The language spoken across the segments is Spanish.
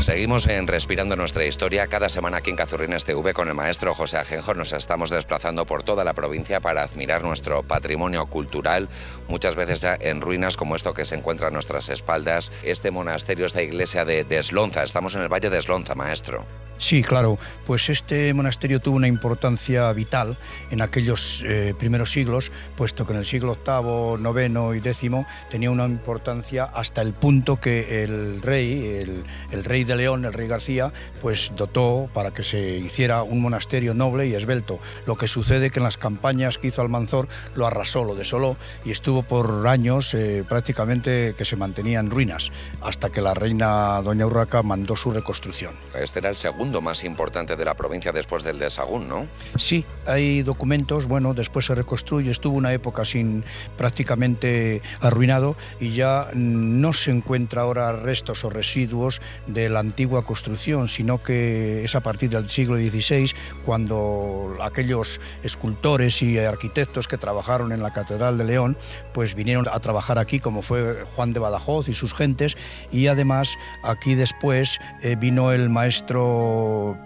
Seguimos respirando nuestra historia. Cada semana aquí en Cazurrines TV con el maestro José Ajenjo nos estamos desplazando por toda la provincia para admirar nuestro patrimonio cultural, muchas veces ya en ruinas como esto que se encuentra a nuestras espaldas, este monasterio, esta iglesia de Eslonza. Estamos en el Valle de Eslonza, maestro. Sí, claro, pues este monasterio tuvo una importancia vital en aquellos primeros siglos, puesto que en el siglo VIII, IX y X tenía una importancia hasta el punto que el rey de León, el rey García, pues dotó para que se hiciera un monasterio noble y esbelto. Lo que sucede que en las campañas que hizo Almanzor lo arrasó, lo desoló y estuvo por años prácticamente que se mantenía en ruinas, hasta que la reina Doña Urraca mandó su reconstrucción. Este era el segundo más importante de la provincia después del de Sahagún, ¿no? Sí, hay documentos, bueno, después se reconstruye, estuvo una época prácticamente arruinado y ya no se encuentra ahora restos o residuos de la antigua construcción, sino que es a partir del siglo XVI cuando aquellos escultores y arquitectos que trabajaron en la Catedral de León pues vinieron a trabajar aquí, como fue Juan de Badajoz y sus gentes, y además aquí después vino el maestro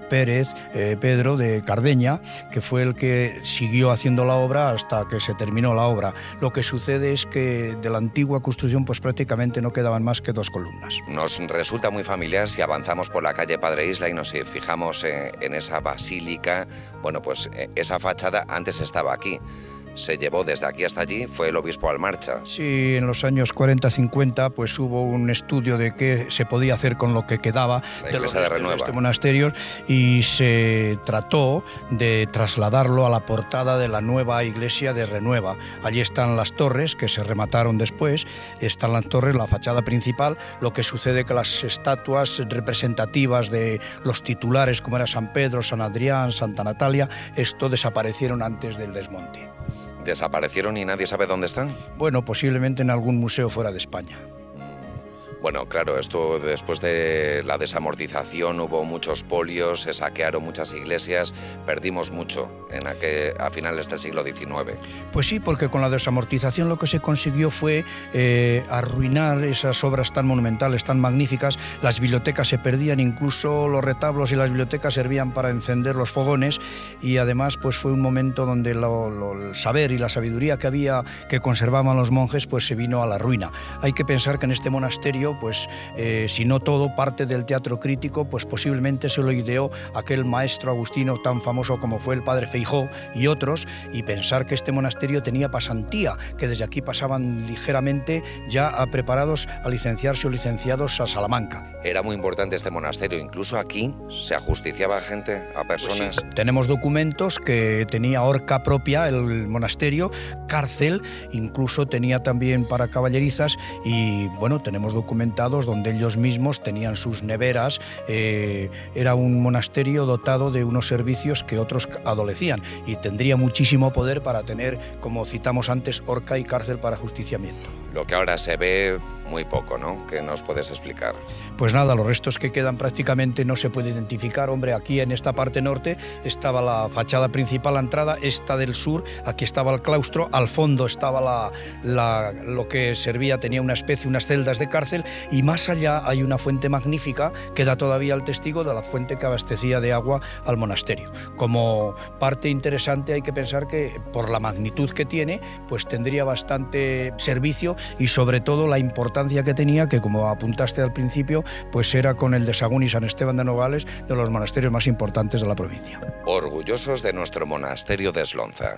Pérez, Pedro de Cardeña, que fue el que siguió haciendo la obra hasta que se terminó la obra. Lo que sucede es que de la antigua construcción pues prácticamente no quedaban más que 2 columnas. Nos resulta muy familiar si avanzamos por la calle Padre Isla y nos fijamos en esa basílica. Bueno, pues esa fachada antes estaba aquí. Se llevó desde aquí hasta allí, fue el obispo Almarcha. Sí, en los años 40-50 pues hubo un estudio de qué se podía hacer con lo que quedaba de los restos de este monasterio y se trató de trasladarlo a la portada de la nueva iglesia de Renueva. Allí están las torres que se remataron después, están las torres, la fachada principal. Lo que sucede que las estatuas representativas de los titulares como era San Pedro, San Adrián, Santa Natalia, esto desaparecieron antes del desmonte. ¿Desaparecieron y nadie sabe dónde están? Bueno, posiblemente en algún museo fuera de España. Bueno, claro, esto después de la desamortización hubo muchos polios, se saquearon muchas iglesias, perdimos mucho a finales del siglo XIX. Pues sí, porque con la desamortización lo que se consiguió fue arruinar esas obras tan monumentales, tan magníficas. Las bibliotecas se perdían, incluso los retablos y las bibliotecas servían para encender los fogones y además pues fue un momento donde el saber y la sabiduría que había, que conservaban los monjes, pues se vino a la ruina. Hay que pensar que en este monasterio pues si no todo, parte del teatro crítico pues posiblemente se lo ideó aquel maestro agustino tan famoso como fue el padre Feijó y otros, y pensar que este monasterio tenía pasantía, que desde aquí pasaban ligeramente ya preparados a licenciarse o licenciados a Salamanca. Era muy importante este monasterio, incluso aquí se ajusticiaba a gente, a personas. Pues sí, tenemos documentos que tenía horca propia el monasterio, cárcel, incluso tenía también para caballerizas y bueno, tenemos documentos donde ellos mismos tenían sus neveras. Era un monasterio dotado de unos servicios que otros adolecían y tendría muchísimo poder para tener, como citamos antes, horca y cárcel para ajusticiamiento. Lo que ahora se ve muy poco, ¿no? ¿Qué nos puedes explicar? Pues nada, los restos que quedan prácticamente no se puede identificar. Hombre, aquí en esta parte norte estaba la fachada principal, la entrada, esta del sur, aquí estaba el claustro, al fondo estaba lo que servía, tenía una especie, unas celdas de cárcel, y más allá hay una fuente magnífica que da todavía el testigo de la fuente que abastecía de agua al monasterio. Como parte interesante hay que pensar que por la magnitud que tiene, pues tendría bastante servicio y sobre todo la importancia que tenía, que como apuntaste al principio, pues era con el de Sahagún y San Esteban de Nogales de los monasterios más importantes de la provincia. Orgullosos de nuestro monasterio de Eslonza.